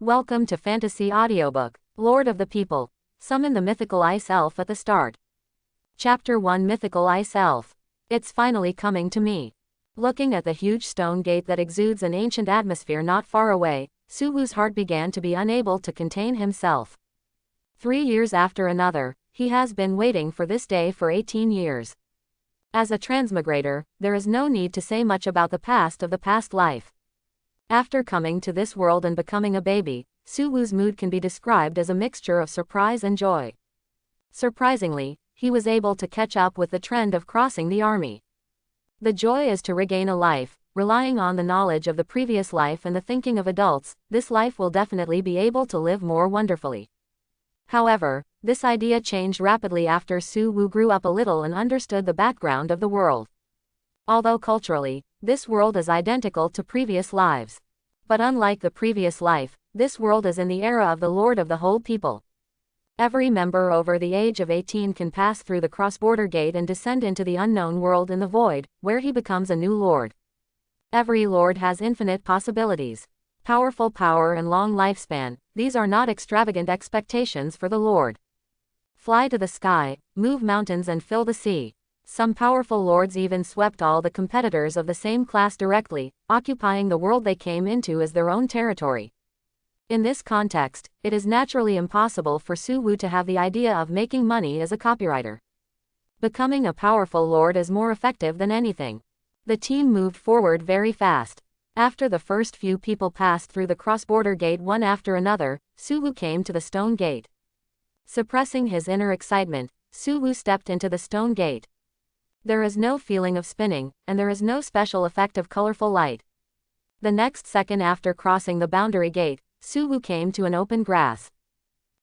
Welcome to Fantasy Audiobook, Lord of the People. Summon the Mythical Ice Elf at the start. Chapter 1 Mythical Ice Elf. It's finally coming to me. Looking at the huge stone gate that exudes an ancient atmosphere not far away, Suwu's heart began to be unable to contain himself. 3 years after another, he has been waiting for this day for 18 years. As a transmigrator, there is no need to say much about the past of the past life. After coming to this world and becoming a baby, Suwu's mood can be described as a mixture of surprise and joy. Surprisingly, he was able to catch up with the trend of crossing the army. The joy is to regain a life, relying on the knowledge of the previous life and the thinking of adults. This life will definitely be able to live more wonderfully. However, this idea changed rapidly after Suwu grew up a little and understood the background of the world. Although culturally, this world is identical to previous lives. But unlike the previous life, this world is in the era of the Lord of the whole people. Every member over the age of 18 can pass through the cross-border gate and descend into the unknown world in the void, where he becomes a new lord. Every lord has infinite possibilities. Powerful power and long lifespan, these are not extravagant expectations for the lord. Fly to the sky, move mountains and fill the sea. Some powerful lords even swept all the competitors of the same class directly, occupying the world they came into as their own territory. In this context, it is naturally impossible for Suwu to have the idea of making money as a copywriter. Becoming a powerful lord is more effective than anything. The team moved forward very fast. After the first few people passed through the cross-border gate one after another, Suwu came to the stone gate. Suppressing his inner excitement, Suwu stepped into the stone gate. There is no feeling of spinning, and there is no special effect of colorful light. The next second after crossing the boundary gate, Suwu came to an open grass.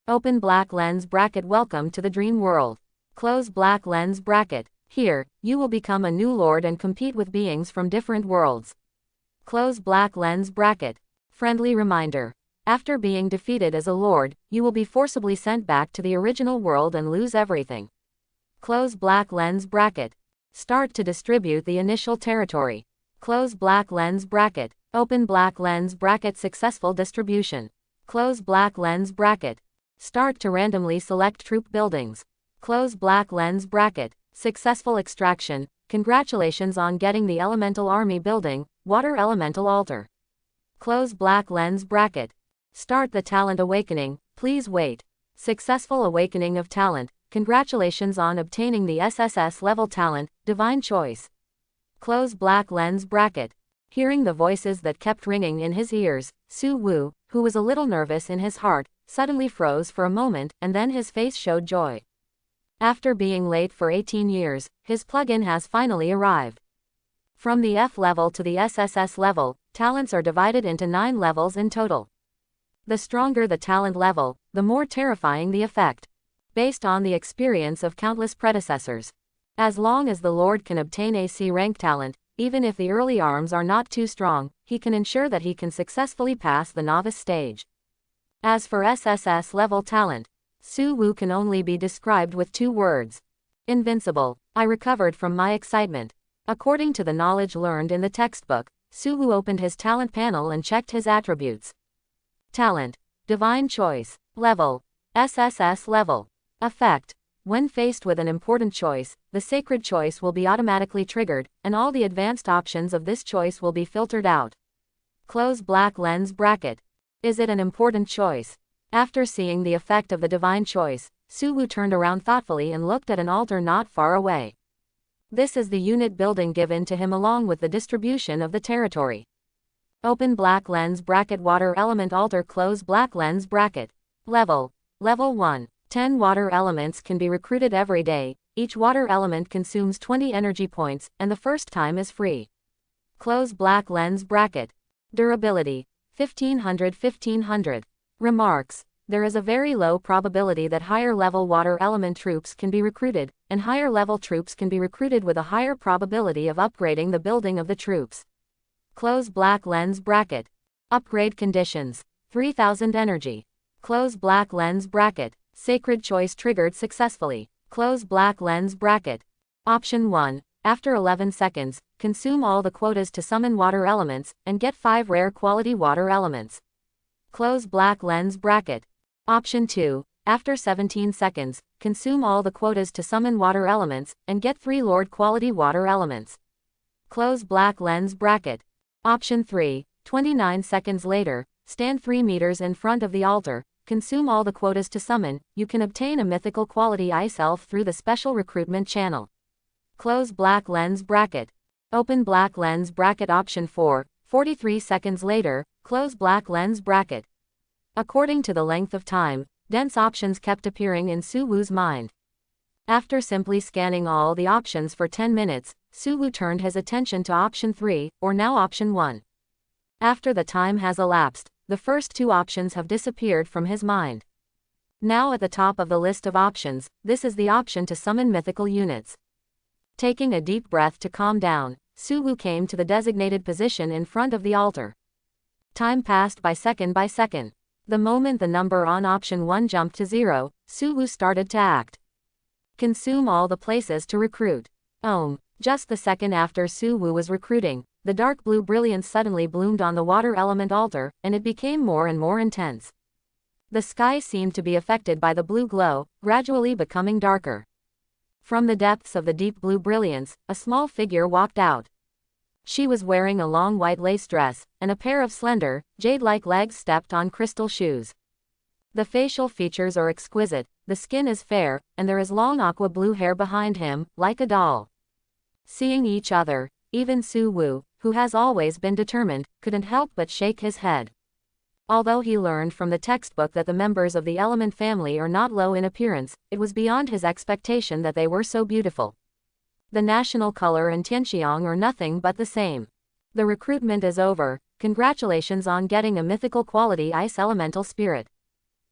Open black lens bracket. Welcome to the dream world. Close black lens bracket. Here, you will become a new lord and compete with beings from different worlds. Close black lens bracket. Friendly reminder. After being defeated as a lord, you will be forcibly sent back to the original world and lose everything. Close black lens bracket. Start to distribute the initial territory. Close black lens bracket. Open black lens bracket. Successful distribution. Close black lens bracket. Start to randomly select troop buildings. Close black lens bracket. Successful extraction. Congratulations on getting the elemental army building, water elemental altar. Close black lens bracket. Start the talent awakening. Please wait. Successful awakening of talent. Congratulations on obtaining the SSS level talent, divine choice. Close black lens bracket. Hearing the voices that kept ringing in his ears, Suwu, who was a little nervous in his heart, suddenly froze for a moment and then his face showed joy. After being late for 18 years, his plugin has finally arrived. From the F level to the SSS level, talents are divided into 9 levels in total. The stronger the talent level, the more terrifying the effect. Based on the experience of countless predecessors. As long as the Lord can obtain AC rank talent, even if the early arms are not too strong, he can ensure that he can successfully pass the novice stage. As for SSS level talent, Suwu can only be described with 2 words. Invincible. I recovered from my excitement. According to the knowledge learned in the textbook, Suwu opened his talent panel and checked his attributes. Talent. Divine choice. Level. SSS level. Effect. When faced with an important choice, the sacred choice will be automatically triggered, and all the advanced options of this choice will be filtered out. Close black lens bracket. Is it an important choice? After seeing the effect of the divine choice, Suwu turned around thoughtfully and looked at an altar not far away. This is the unit building given to him along with the distribution of the territory. Open black lens bracket. Water element altar. Close black lens bracket. Level. Level 1. 10 water elements can be recruited every day. Each water element consumes 20 energy points, and the first time is free. Close black lens bracket. Durability. 1500. Remarks. There is a very low probability that higher level water element troops can be recruited, and higher level troops can be recruited with a higher probability of upgrading the building of the troops. Close black lens bracket. Upgrade conditions. 3000 energy. Close black lens bracket. Sacred choice triggered successfully. Close black lens bracket. Option 1. After 11 seconds, consume all the quotas to summon water elements, and get 5 rare quality water elements. Close black lens bracket. Option 2. After 17 seconds, consume all the quotas to summon water elements, and get 3 Lord quality water elements. Close black lens bracket. Option 3. 29 seconds later, stand 3 meters in front of the altar, consume all the quotas to summon, you can obtain a mythical quality ice elf through the special recruitment channel. Close black lens bracket. Open black lens bracket. Option 4. 43 seconds later, close black lens bracket. According to the length of time, dense options kept appearing in Suwoo's mind. After simply scanning all the options for 10 minutes, Suwoo turned his attention to option 3, or now option 1. After the time has elapsed, the first 2 options have disappeared from his mind. Now at the top of the list of options, this is the option to summon mythical units. Taking a deep breath to calm down, Suwoo came to the designated position in front of the altar. Time passed by second by second. The moment the number on option 1 jumped to 0, Suwoo started to act. Consume all the places to recruit. Just the second after Suwoo was recruiting, the dark blue brilliance suddenly bloomed on the water element altar, and it became more and more intense. The sky seemed to be affected by the blue glow, gradually becoming darker. From the depths of the deep blue brilliance, a small figure walked out. She was wearing a long white lace dress, and a pair of slender, jade-like legs stepped on crystal shoes. The facial features are exquisite, the skin is fair, and there is long aqua blue hair behind him, like a doll. Seeing each other, even Suwoo, who has always been determined, couldn't help but shake his head. Although he learned from the textbook that the members of the element family are not low in appearance, it was beyond his expectation that they were so beautiful. The national color and Tianxiang are nothing but the same. The recruitment is over. Congratulations on getting a mythical quality ice elemental spirit.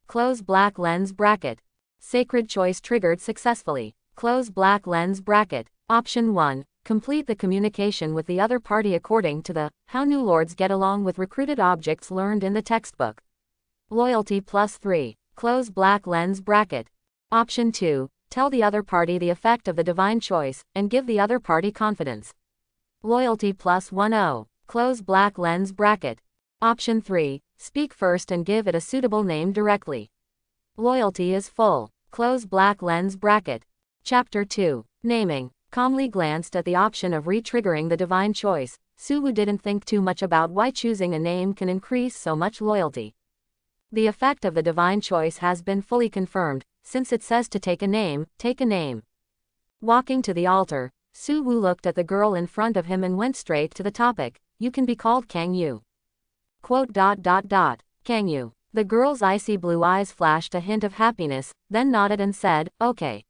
Close black lens bracket. Sacred choice triggered successfully. Close black lens bracket. Option 1. Complete the communication with the other party according to the How New Lords Get Along with Recruited Objects learned in the textbook. Loyalty +3. Close black lens bracket. Option 2. Tell the other party the effect of the divine choice, and give the other party confidence. Loyalty +10. Close black lens bracket. Option 3. Speak first and give it a suitable name directly. Loyalty is full. Close black lens bracket. Chapter 2. Naming. Calmly glanced at the option of re-triggering the divine choice, Suwoo didn't think too much about why choosing a name can increase so much loyalty. The effect of the divine choice has been fully confirmed, since it says to take a name, take a name. Walking to the altar, Suwoo looked at the girl in front of him and went straight to the topic. You can be called Kang Yu. Kang Yu. The girl's icy blue eyes flashed a hint of happiness, then nodded and said, okay.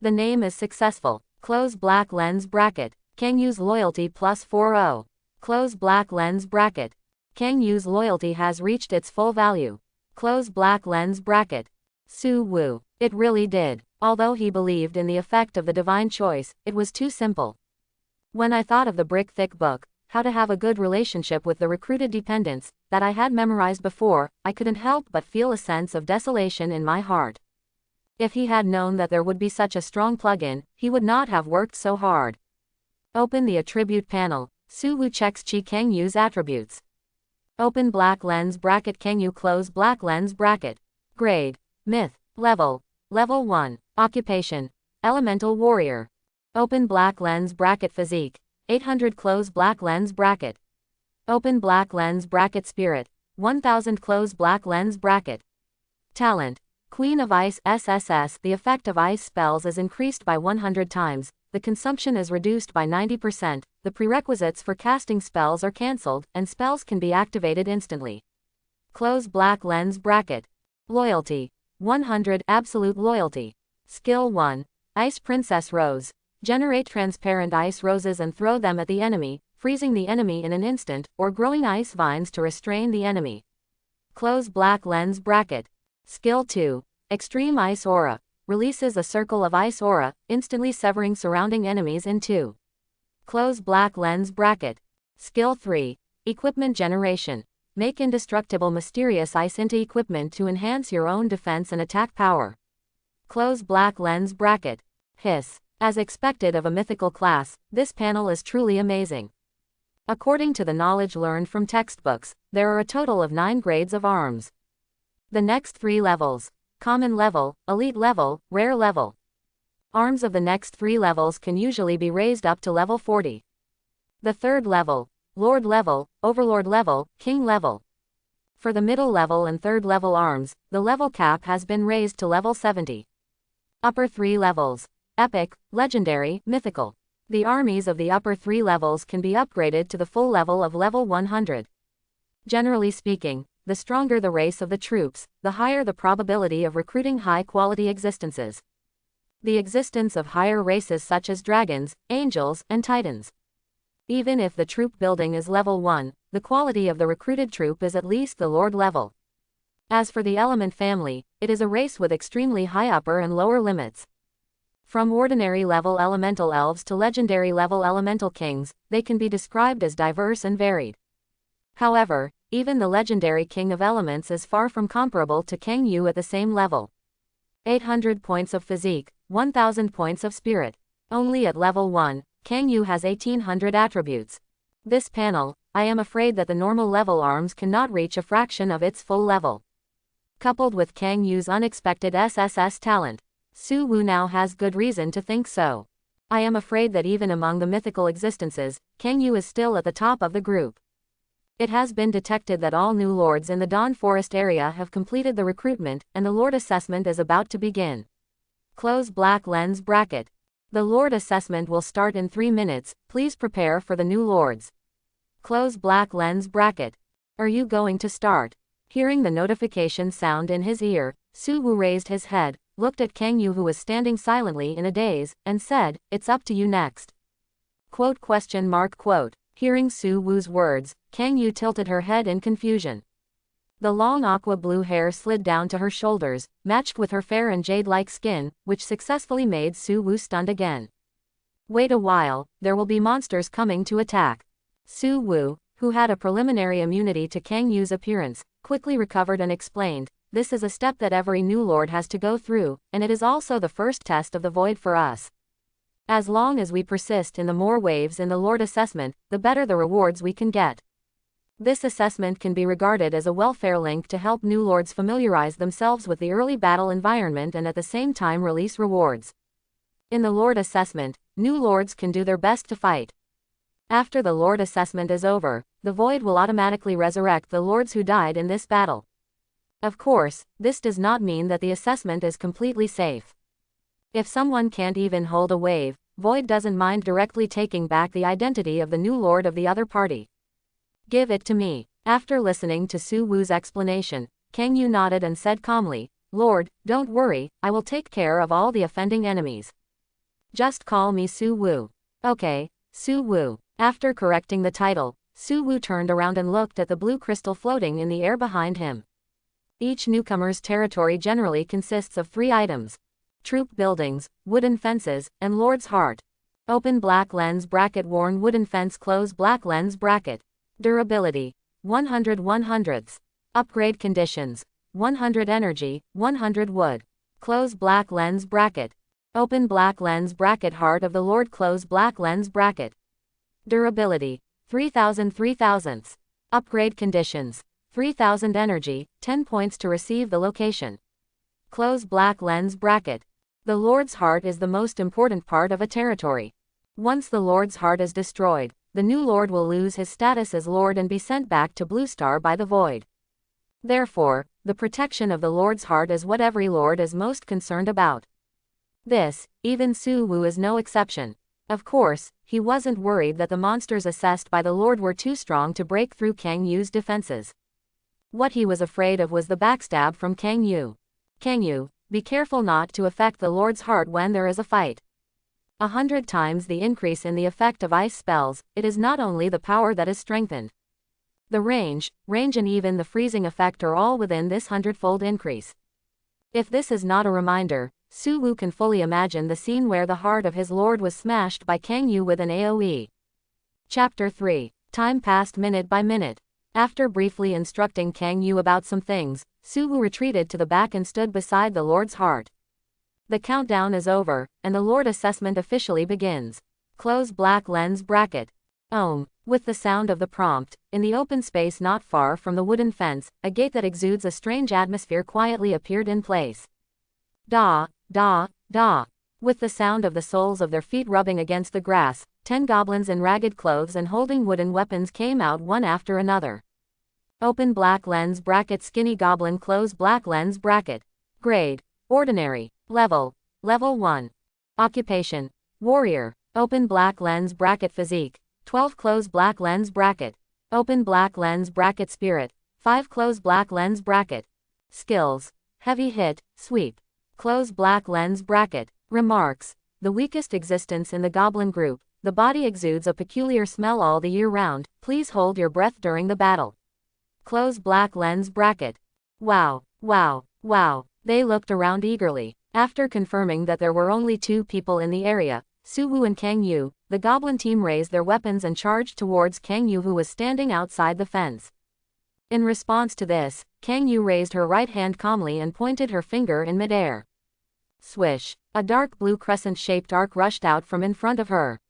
The name is successful. Close black lens bracket. Kang Yu's loyalty +40. Close black lens bracket. Kang Yu's loyalty has reached its full value. Close black lens bracket. Suwoo. It really did. Although he believed in the effect of the divine choice, it was too simple. When I thought of the brick-thick book, How to Have a Good Relationship with the Recruited Dependents, that I had memorized before, I couldn't help but feel a sense of desolation in my heart. If he had known that there would be such a strong plugin, he would not have worked so hard. Open the attribute panel. Suwoo checks Kang Yu's attributes. Open black lens bracket. Kang Yu. Close black lens bracket. Grade. Myth. Level. Level 1. Occupation. Elemental Warrior. Open black lens bracket. Physique. 800. Close black lens bracket. Open black lens bracket. Spirit. 1000. Close black lens bracket. Talent. Queen of Ice SSS. The effect of ice spells is increased by 100 times, the consumption is reduced by 90%, the prerequisites for casting spells are cancelled, and spells can be activated instantly. Close black lens bracket. Loyalty. 100. Absolute loyalty. Skill 1. Ice Princess Rose. Generate transparent ice roses and throw them at the enemy, freezing the enemy in an instant, or growing ice vines to restrain the enemy. Close black lens bracket. Skill 2. Extreme Ice Aura. Releases a circle of ice aura, instantly severing surrounding enemies in two. Close black lens bracket. Skill 3. Equipment Generation. Make indestructible mysterious ice into equipment to enhance your own defense and attack power. Close black lens bracket. Hiss. As expected of a mythical class, this panel is truly amazing. According to the knowledge learned from textbooks, there are a total of 9 grades of arms. The next 3 levels: common level, elite level, rare level. Arms of the next 3 levels can usually be raised up to level 40. The third level: Lord level, Overlord level, King level. For the middle level and third level arms, the level cap has been raised to level 70. Upper 3 levels: Epic, Legendary, Mythical. The armies of the upper 3 levels can be upgraded to the full level of level 100. Generally speaking, the stronger the race of the troops, the higher the probability of recruiting high-quality existences. The existence of higher races such as dragons, angels, and titans. Even if the troop building is level 1, the quality of the recruited troop is at least the Lord level. As for the element family, it is a race with extremely high upper and lower limits. From ordinary level elemental elves to legendary level elemental kings, they can be described as diverse and varied. However, even the legendary king of elements is far from comparable to Kang Yu at the same level. 800 points of physique, 1000 points of spirit. Only at level 1, Kang Yu has 1800 attributes. This panel, I am afraid that the normal level arms cannot reach a fraction of its full level. Coupled with Kang Yu's unexpected SSS talent, Su Wu now has good reason to think so. I am afraid that even among the mythical existences, Kang Yu is still at the top of the group. It has been detected that all new lords in the Dawn Forest area have completed the recruitment, and the lord assessment is about to begin. Close black lens bracket. The lord assessment will start in 3 minutes, please prepare for the new lords. Close black lens bracket. Are you going to start? Hearing the notification sound in his ear, Su Wu raised his head, looked at Kang Yu who was standing silently in a daze, and said, "It's up to you next." Quote. Hearing Su Wu's words, Kang Yu tilted her head in confusion. The long aqua blue hair slid down to her shoulders, matched with her fair and jade-like skin, which successfully made Su Wu stunned again. Wait a while, there will be monsters coming to attack. Su Wu, who had a preliminary immunity to Kang Yu's appearance, quickly recovered and explained, "This is a step that every new lord has to go through, and it is also the first test of the void for us. As long as we persist in the more waves in the lord assessment, the better the rewards we can get. This assessment can be regarded as a welfare link to help new lords familiarize themselves with the early battle environment and at the same time release rewards. In the lord assessment, new lords can do their best to fight. After the lord assessment is over, the void will automatically resurrect the lords who died in this battle. Of course, this does not mean that the assessment is completely safe. If someone can't even hold a wave, Void doesn't mind directly taking back the identity of the new lord of the other party. Give it to me. After listening to Su Wu's explanation, Kang Yu nodded and said calmly, "Lord, don't worry, I will take care of all the offending enemies. Just call me Su Wu." "Okay, Su Wu." After correcting the title, Su Wu turned around and looked at the blue crystal floating in the air behind him. Each newcomer's territory generally consists of 3 items: troop buildings, wooden fences, and Lord's Heart. Open black lens bracket. Worn wooden fence. Close black lens bracket. Durability: 100 100ths. Upgrade conditions: 100 energy, 100 wood. Close black lens bracket. Open black lens bracket. Heart of the Lord. Close black lens bracket. Durability: 3000 3000ths. Upgrade conditions: 3000 energy, 10 points to receive the location. Close black lens bracket. The Lord's Heart is the most important part of a territory. Once the Lord's Heart is destroyed, the new lord will lose his status as lord and be sent back to Blue Star by the void. Therefore, the protection of the Lord's Heart is what every lord is most concerned about. This, even Su Wu is no exception. Of course, he wasn't worried that the monsters assessed by the lord were too strong to break through Kang Yu's defenses. What he was afraid of was the backstab from Kang Yu. Kang Yu, be careful not to affect the Lord's Heart when there is a fight. 100 times the increase in the effect of ice spells, it is not only the power that is strengthened. The range, and even the freezing effect are all within this 100-fold increase. If this is not a reminder, Su Wu can fully imagine the scene where the heart of his lord was smashed by Kang Yu with an AoE. Chapter 3. Time passed minute by minute. After briefly instructing Kang Yu about some things, Su Wu retreated to the back and stood beside the Lord's Heart. The countdown is over, and the Lord assessment officially begins. Close black lens bracket. With the sound of the prompt, in the open space not far from the wooden fence, a gate that exudes a strange atmosphere quietly appeared in place. Da, da, da. With the sound of the soles of their feet rubbing against the grass, 10 goblins in ragged clothes and holding wooden weapons came out one after another. Open black lens bracket skinny goblin close black lens bracket. Grade, ordinary. Level 1. Occupation, warrior. Open black lens bracket physique, 12 close black lens bracket. Open black lens bracket spirit, 5 close black lens bracket. Skills, heavy hit, sweep. Close black lens bracket. Remarks, the weakest existence in the goblin group, the body exudes a peculiar smell all the year round, please hold your breath during the battle. Close black lens bracket. Wow, wow, wow. They looked around eagerly. After confirming that there were only 2 people in the area, Su Wu and Kang Yu, the goblin team raised their weapons and charged towards Kang Yu who was standing outside the fence. In response to this, Kang Yu raised her right hand calmly and pointed her finger in midair. Swish, a dark blue crescent-shaped arc rushed out from in front of her.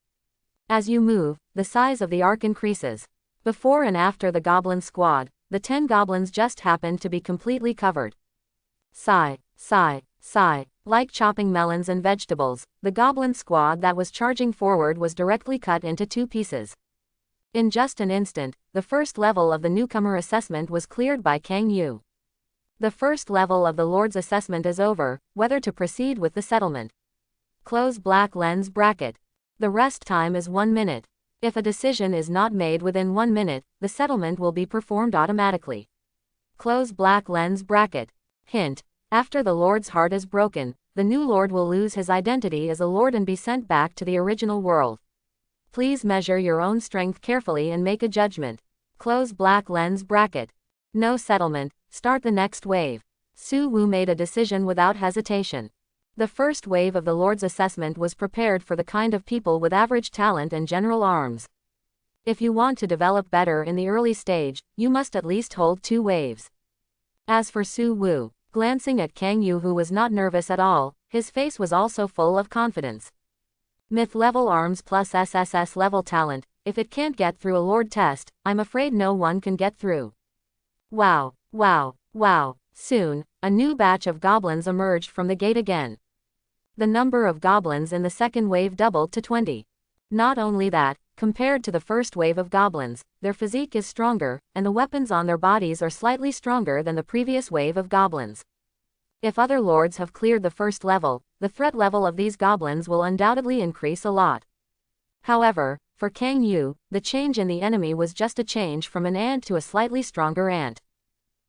As you move, the size of the arc increases. Before and after the goblin squad, the 10 goblins just happened to be completely covered. Sigh, sigh, sigh. Like chopping melons and vegetables, the goblin squad that was charging forward was directly cut into 2 pieces. In just an instant, the first level of the newcomer assessment was cleared by Kang Yu. The first level of the Lord's assessment is over, whether to proceed with the settlement. Close black lens bracket. The rest time is 1 minute. If a decision is not made within 1 minute, the settlement will be performed automatically. Close black lens bracket. Hint. After the Lord's heart is broken, the new Lord will lose his identity as a Lord and be sent back to the original world. Please measure your own strength carefully and make a judgment. Close black lens bracket. No settlement, start the next wave. Su Wu made a decision without hesitation. The first wave of the Lord's assessment was prepared for the kind of people with average talent and general arms. If you want to develop better in the early stage, you must at least hold 2 waves. As for Su Wu, glancing at Kang Yu who was not nervous at all, his face was also full of confidence. Myth level arms plus SSS level talent, if it can't get through a Lord test, I'm afraid no one can get through. Wow, wow, wow. Soon, a new batch of goblins emerged from the gate again. The number of goblins in the second wave doubled to 20. Not only that, compared to the first wave of goblins, their physique is stronger, and the weapons on their bodies are slightly stronger than the previous wave of goblins. If other lords have cleared the first level, the threat level of these goblins will undoubtedly increase a lot. However, for Kang Yu, the change in the enemy was just a change from an ant to a slightly stronger ant.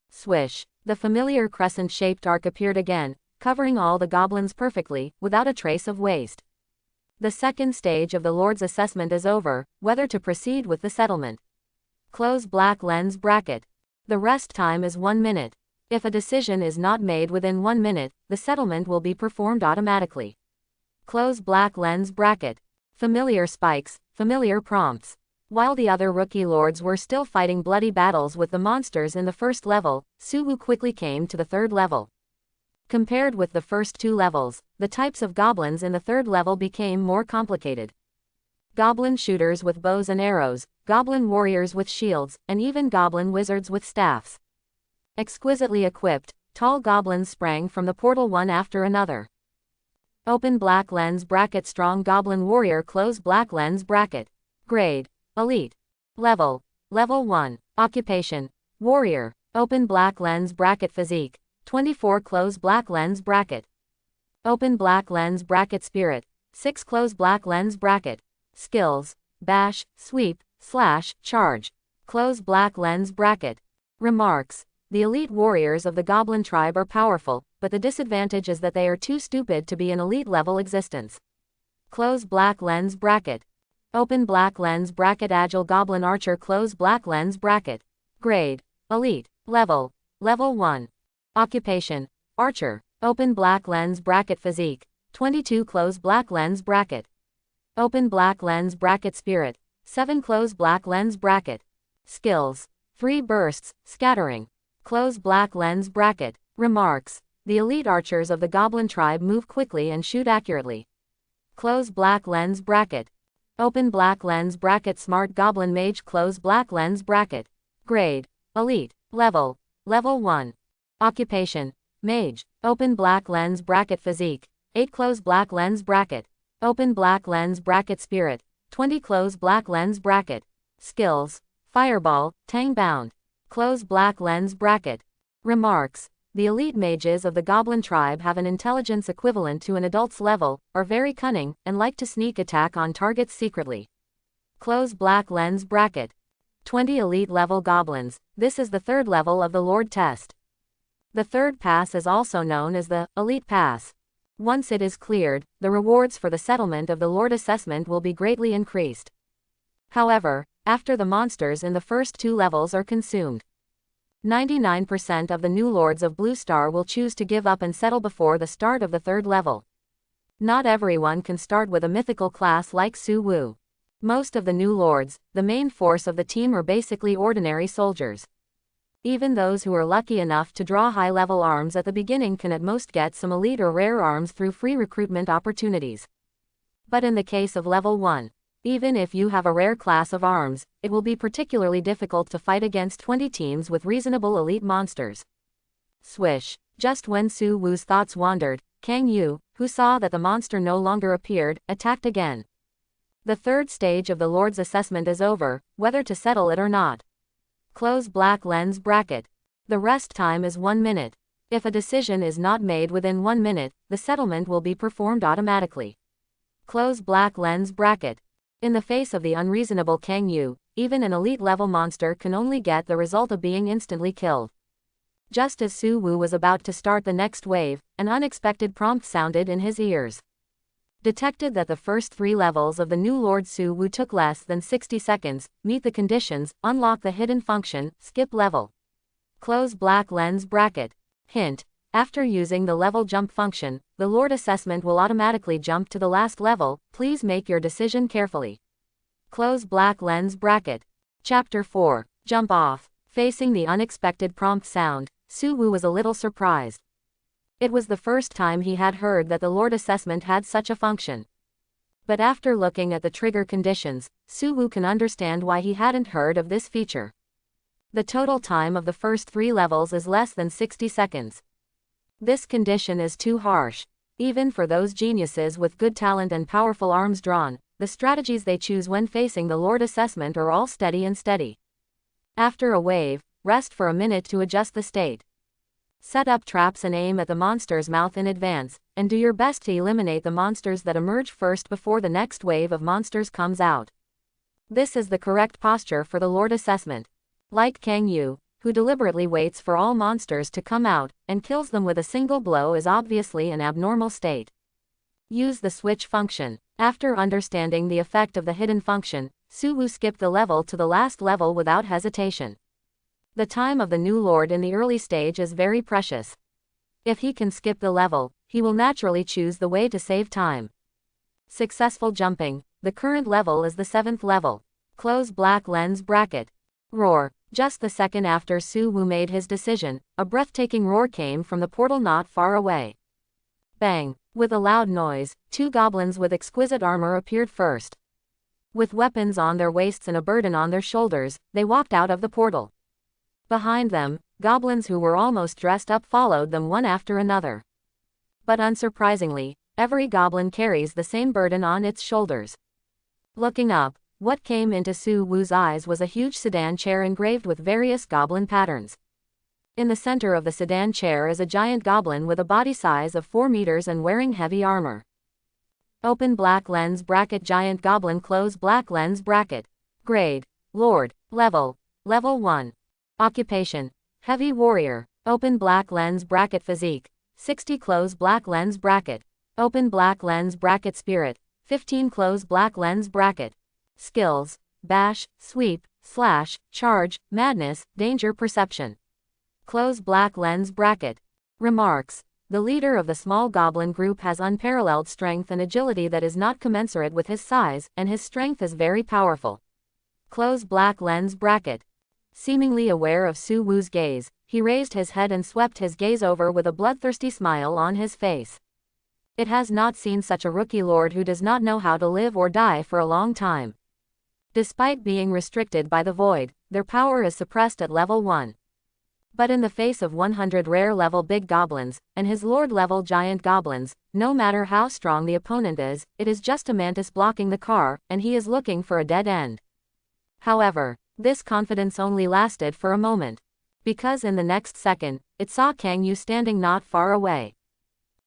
Swish, the familiar crescent-shaped arc appeared again, covering all the goblins perfectly, without a trace of waste. The second stage of the Lord's assessment is over, whether to proceed with the settlement. Close black lens bracket. The rest time is 1 minute. If a decision is not made within 1 minute, the settlement will be performed automatically. Close black lens bracket. Familiar spikes, familiar prompts. While the other rookie lords were still fighting bloody battles with the monsters in the first level, Su Wu quickly came to the third level. Compared with the first 2 levels, the types of goblins in the third level became more complicated. Goblin shooters with bows and arrows, goblin warriors with shields, and even goblin wizards with staffs. Exquisitely equipped, tall goblins sprang from the portal one after another. Open black lens bracket strong goblin warrior close black lens bracket. Grade, elite. Level 1. Occupation, warrior. Open black lens bracket physique, 24 close black lens bracket. Open black lens bracket spirit, 6 close black lens bracket. Skills, bash, sweep, slash, charge. Close black lens bracket. Remarks, the elite warriors of the goblin tribe are powerful, but the disadvantage is that they are too stupid to be an elite level existence. Close black lens bracket. Open black lens bracket agile goblin archer close black lens bracket. Grade, elite. Level 1. Occupation, archer. Open black lens bracket physique, 22 close black lens bracket. Open black lens bracket spirit, 7 close black lens bracket. Skills, 3 bursts, scattering. Close black lens bracket. Remarks, the elite archers of the goblin tribe move quickly and shoot accurately. Close black lens bracket. Open black lens bracket. Smart Goblin Mage. Close black lens bracket. Grade: Elite. Level: Level 1. Occupation: Mage. Open black lens bracket. Physique: 8. Close black lens bracket. Open black lens bracket. Spirit: 20. Close black lens bracket. Skills: Fireball, Tang Bound. Close black lens bracket. Remarks: the elite mages of the Goblin tribe have an intelligence equivalent to an adult's level, are very cunning, and like to sneak attack on targets secretly. Close black lens bracket. 20 elite level goblins. This is the third level of the Lord test. The third pass is also known as the Elite Pass. Once it is cleared, the rewards for the settlement of the Lord assessment will be greatly increased. However, after the monsters in the first 2 levels are consumed, 99% of the new lords of Blue Star will choose to give up and settle before the start of the third level. Not everyone can start with a mythical class like Su Wu. Most of the new lords, the main force of the team, are basically ordinary soldiers. Even those who are lucky enough to draw high-level arms at the beginning can at most get some elite or rare arms through free recruitment opportunities. But in the case of level 1, even if you have a rare class of arms, it will be particularly difficult to fight against 20 teams with reasonable elite monsters. Swish. Just when Su Wu's thoughts wandered, Kang Yu, who saw that the monster no longer appeared, attacked again. The third stage of the Lord's assessment is over, whether to settle it or not. Close black lens bracket. The rest time is 1 minute. If a decision is not made within 1 minute, the settlement will be performed automatically. Close black lens bracket. In the face of the unreasonable Kang Yu, even an elite level monster can only get the result of being instantly killed. Just as Su Wu was about to start the next wave, an unexpected prompt sounded in his ears. Detected that the first 3 levels of the new Lord Su Wu took less than 60 seconds, meet the conditions, unlock the hidden function, skip level. Close black lens bracket. Hint: after using the level jump function, the Lord assessment will automatically jump to the last level, please make your decision carefully. Close black lens bracket. Chapter 4, Jump Off. Facing the unexpected prompt sound, Su Wu was a little surprised. It was the first time he had heard that the Lord assessment had such a function. But after looking at the trigger conditions, Su Wu can understand why he hadn't heard of this feature. The total time of the first 3 levels is less than 60 seconds. This condition is too harsh. Even for those geniuses with good talent and powerful arms drawn, the strategies they choose when facing the Lord assessment are all steady and steady. After a wave, rest for a minute to adjust the state. Set up traps and aim at the monster's mouth in advance, and do your best to eliminate the monsters that emerge first before the next wave of monsters comes out. This is the correct posture for the Lord assessment. Like Kang Yu, who deliberately waits for all monsters to come out, and kills them with a single blow, is obviously an abnormal state. Use the switch function. After understanding the effect of the hidden function, Su Wu skipped the level to the last level without hesitation. The time of the new Lord in the early stage is very precious. If he can skip the level, he will naturally choose the way to save time. Successful jumping. The current level is the 7th level. Close black lens bracket. Roar. Just the second after Su Wu made his decision, a breathtaking roar came from the portal not far away. Bang! With a loud noise, 2 goblins with exquisite armor appeared first. With weapons on their waists and a burden on their shoulders, they walked out of the portal. Behind them, goblins who were almost dressed up followed them one after another. But unsurprisingly, every goblin carries the same burden on its shoulders. Looking up, what came into Su Wu's eyes was a huge sedan chair engraved with various goblin patterns. In the center of the sedan chair is a giant goblin with a body size of 4 meters and wearing heavy armor. Open black lens bracket. Giant goblin. Close black lens bracket. Grade: Lord. Level: Level 1. Occupation: Heavy Warrior. Open black lens bracket. Physique: 60. Close black lens bracket. Open black lens bracket. Spirit: 15. Close black lens bracket. Skills: Bash, Sweep, Slash, Charge, Madness, Danger Perception. Close black lens bracket. Remarks: the leader of the small goblin group has unparalleled strength and agility that is not commensurate with his size, and his strength is very powerful. Close black lens bracket. Seemingly aware of Su Wu's gaze, he raised his head and swept his gaze over with a bloodthirsty smile on his face. It has not seen such a rookie lord who does not know how to live or die for a long time. Despite being restricted by the void, their power is suppressed at level 1. But in the face of 100 rare level big goblins, and his lord level giant goblins, no matter how strong the opponent is, it is just a mantis blocking the car, and he is looking for a dead end. However, this confidence only lasted for a moment. Because in the next second, it saw Kang Yu standing not far away.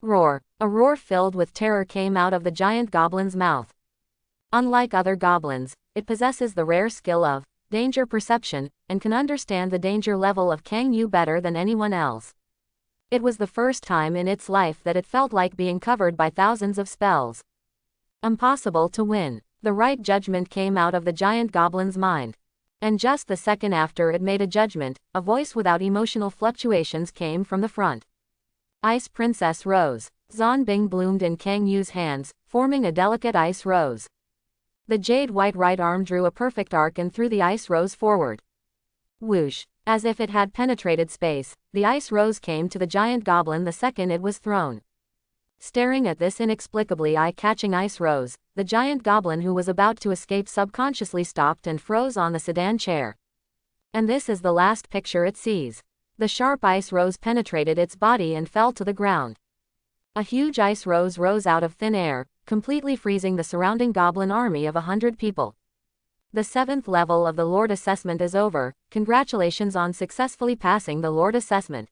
Roar! A roar filled with terror came out of the giant goblin's mouth. Unlike other goblins, it possesses the rare skill of danger perception, and can understand the danger level of Kang Yu better than anyone else. It was the first time in its life that it felt like being covered by thousands of spells. Impossible to win. The right judgment came out of the giant goblin's mind. And just the second after it made a judgment, a voice without emotional fluctuations came from the front. Ice Princess Rose. Zanbing bloomed in Kang Yu's hands, forming a delicate ice rose. The jade-white right arm drew a perfect arc and threw the ice rose forward. Whoosh! As if it had penetrated space, the ice rose came to the giant goblin the second it was thrown. Staring at this inexplicably eye-catching ice rose, the giant goblin who was about to escape subconsciously stopped and froze on the sedan chair. And this is the last picture it sees. The sharp ice rose penetrated its body and fell to the ground. A huge ice rose rose out of thin air, completely freezing the surrounding goblin army of 100 people. The 7th level of the Lord assessment is over. Congratulations on successfully passing the Lord assessment.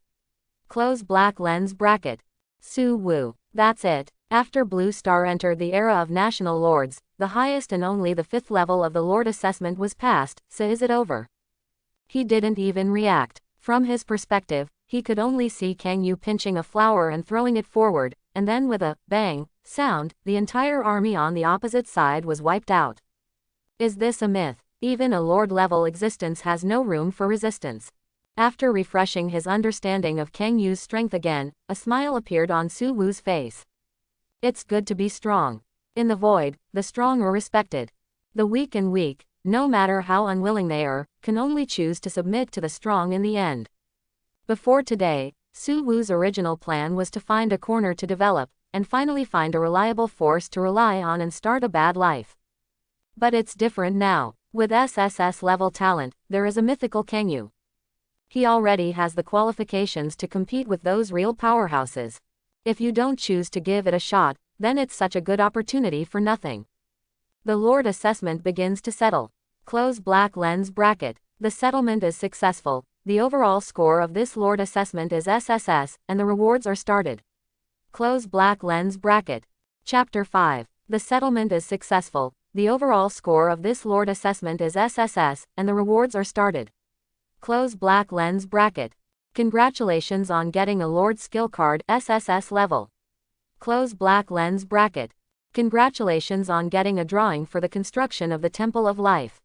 Close black lens bracket. Su Wu. That's it. After Blue Star entered the era of National Lords, the highest and only the 5th level of the Lord assessment was passed, so is it over? He didn't even react. From his perspective, he could only see Kang Yu pinching a flower and throwing it forward, and then with a bang sound, the entire army on the opposite side was wiped out. Is this a myth? Even a lord-level existence has no room for resistance. After refreshing his understanding of Kang Yu's strength again, a smile appeared on Su Wu's face. It's good to be strong. In the void, the strong are respected. The weak, no matter how unwilling they are, can only choose to submit to the strong in the end. Before today, Su Wu's original plan was to find a corner to develop, and finally find a reliable force to rely on and start a bad life. But it's different now. With SSS level talent, there is a mythical Kang Yu. He already has the qualifications to compete with those real powerhouses. If you don't choose to give it a shot, then it's such a good opportunity for nothing. The Lord assessment begins to settle. Close black lens bracket. The settlement is successful. The overall score of this Lord assessment is SSS, and the rewards are started. Close black lens bracket. Chapter 5. The settlement is successful. The overall score of this Lord assessment is SSS, and the rewards are started. Close black lens bracket. Congratulations on getting a Lord skill card SSS level. Close black lens bracket. Congratulations on getting a drawing for the construction of the Temple of Life.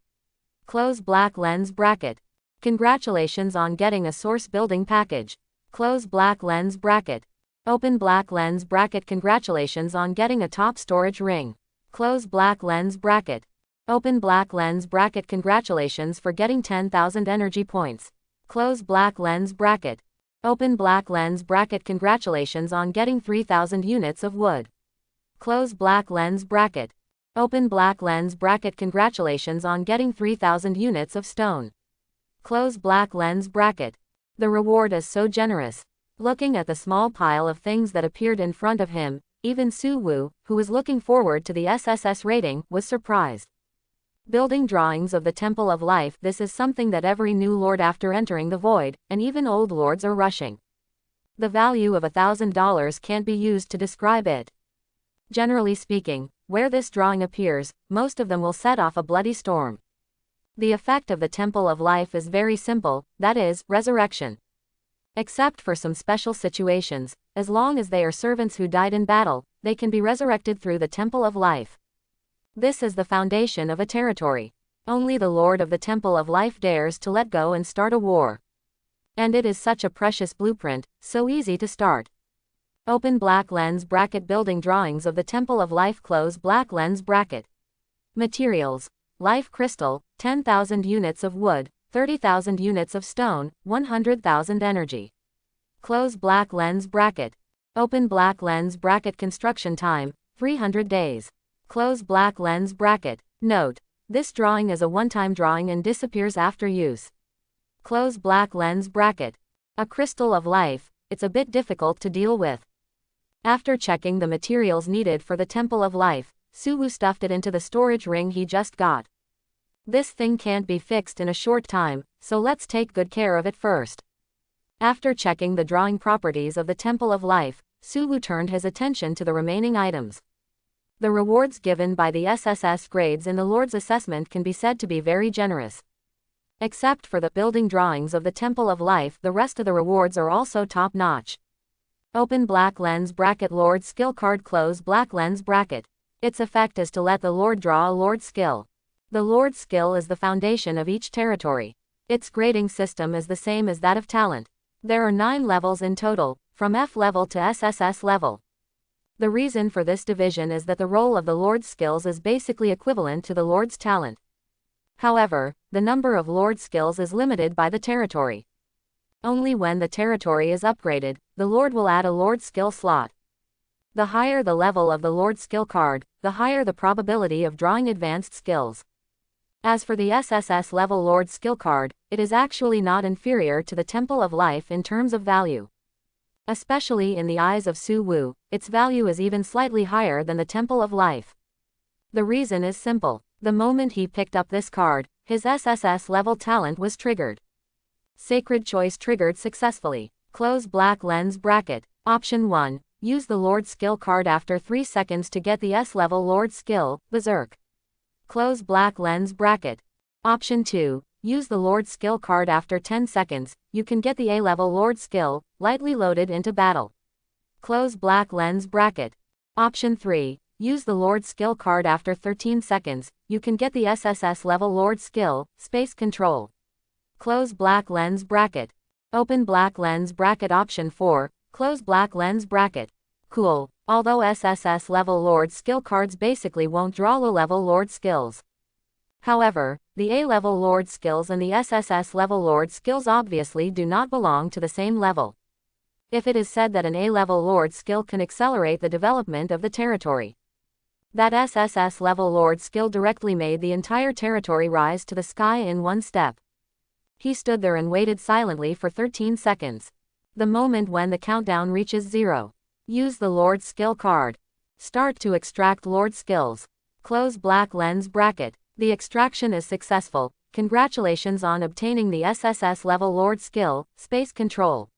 Close black lens bracket. Congratulations on getting a source building package. Close black lens bracket. Open black lens bracket. Congratulations on getting a top storage ring. Close black lens bracket. Open black lens bracket. Congratulations for getting 10,000 energy points. Close black lens bracket. Open black lens bracket. Congratulations on getting 3,000 units of wood. Close black lens bracket. Open black lens bracket. Congratulations on getting 3,000 units of stone. Close black lens bracket. The reward is so generous. Looking at the small pile of things that appeared in front of him, even Su Wu, who was looking forward to the SSS rating, was surprised. Building drawings of the Temple of Life. This is something that every new lord after entering the void, and even old lords are rushing. The value of $1,000 can't be used to describe it. Generally speaking, where this drawing appears, most of them will set off a bloody storm. The effect of the Temple of Life is very simple, that is, resurrection. Except for some special situations, as long as they are servants who died in battle, they can be resurrected through the Temple of Life. This is the foundation of a territory. Only the Lord of the Temple of Life dares to let go and start a war. And it is such a precious blueprint, so easy to start. Open black lens bracket. Building drawings of the Temple of Life. Close black lens bracket. Materials. Life crystal, 10,000 units of wood, 30,000 units of stone, 100,000 energy. Close black lens bracket. Open black lens bracket. Construction time, 300 days. Close black lens bracket. Note: this drawing is a one-time drawing and disappears after use. Close black lens bracket. A crystal of life, it's a bit difficult to deal with. After checking the materials needed for the Temple of Life, Suwoo stuffed it into the storage ring he just got. This thing can't be fixed in a short time, so let's take good care of it first. After checking the drawing properties of the Temple of Life, Suwoo turned his attention to the remaining items. The rewards given by the SSS grades in the Lord's assessment can be said to be very generous. Except for the building drawings of the Temple of Life, the rest of the rewards are also top-notch. Open black lens bracket. Lord skill card. Close black lens bracket. Its effect is to let the Lord draw a Lord skill. The Lord skill is the foundation of each territory. Its grading system is the same as that of talent. There are 9 levels in total, from F level to SSS level. The reason for this division is that the role of the Lord's skills is basically equivalent to the Lord's talent. However, the number of Lord skills is limited by the territory. Only when the territory is upgraded, the Lord will add a Lord skill slot. The higher the level of the Lord skill card, the higher the probability of drawing advanced skills. As for the SSS level Lord skill card, it is actually not inferior to the Temple of Life in terms of value. Especially in the eyes of Suwoo, its value is even slightly higher than the Temple of Life. The reason is simple. The moment he picked up this card, his SSS level talent was triggered. Sacred choice triggered successfully. Close black lens bracket. Option 1. Use the Lord skill card after 3 seconds to get the S-level Lord skill, Berserk. Close black lens bracket. Option 2. Use the Lord skill card after 10 seconds, you can get the A-level Lord skill, lightly loaded into battle. Close black lens bracket. Option 3. Use the Lord skill card after 13 seconds, you can get the SSS level Lord skill, Space Control. Close black lens bracket. Open black lens bracket. Option 4. Close black lens bracket. Cool. Although SSS level Lord skill cards basically won't draw low-level Lord skills. However, the A-level Lord skills and the SSS level Lord skills obviously do not belong to the same level. If it is said that an A-level Lord skill can accelerate the development of the territory, that SSS level Lord skill directly made the entire territory rise to the sky in one step. He stood there and waited silently for 13 seconds. The moment when the countdown reaches 0. Use the Lord skill card. Start to extract Lord skills. Close black lens bracket. The extraction is successful. Congratulations on obtaining the SSS level Lord skill, Space Control.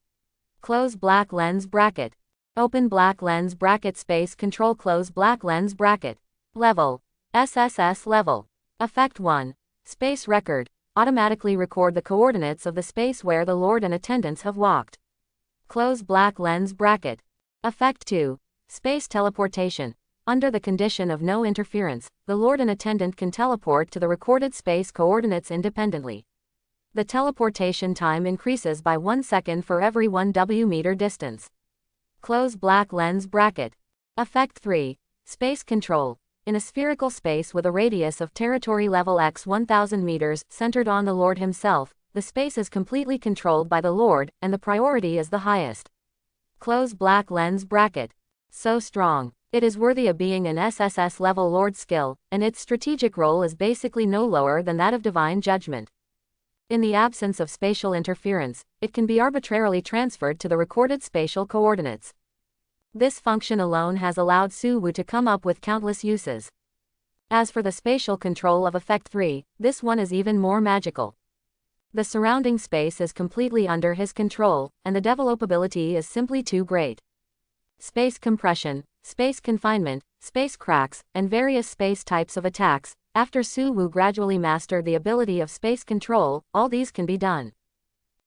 Close black lens bracket. Open black lens bracket. Space Control. Close black lens bracket. Level. SSS level. Effect 1. Space record. Automatically record the coordinates of the space where the Lord and attendants have walked. Close black lens bracket. Effect 2. Space teleportation. Under the condition of no interference, the Lord and attendant can teleport to the recorded space coordinates independently. The teleportation time increases by 1 second for every 1 w-meter distance. Close black lens bracket. Effect 3. Space control. In a spherical space with a radius of territory level x 1000 meters centered on the Lord himself, the space is completely controlled by the Lord, and the priority is the highest. Close black lens bracket. So strong. It is worthy of being an SSS level Lord skill, and its strategic role is basically no lower than that of divine judgment. In the absence of spatial interference, it can be arbitrarily transferred to the recorded spatial coordinates. This function alone has allowed Suwoo to come up with countless uses. As for the spatial control of Effect 3, this one is even more magical. The surrounding space is completely under his control, and the developability is simply too great. Space compression, space confinement, space cracks, and various space types of attacks. After Suwoo gradually mastered the ability of space control, all these can be done.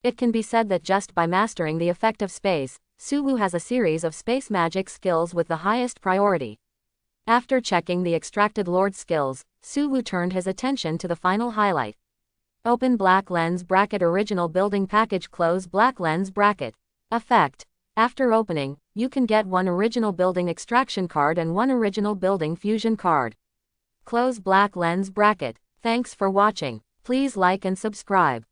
It can be said that just by mastering the effect of space, Suwoo has a series of space magic skills with the highest priority. After checking the extracted Lord skills, Suwoo turned his attention to the final highlight. Open black lens bracket. Original building package. Close black lens bracket. Effect. After opening, you can get 1 original building extraction card and 1 original building fusion card. Close black lens bracket. Thanks for watching. Please like and subscribe.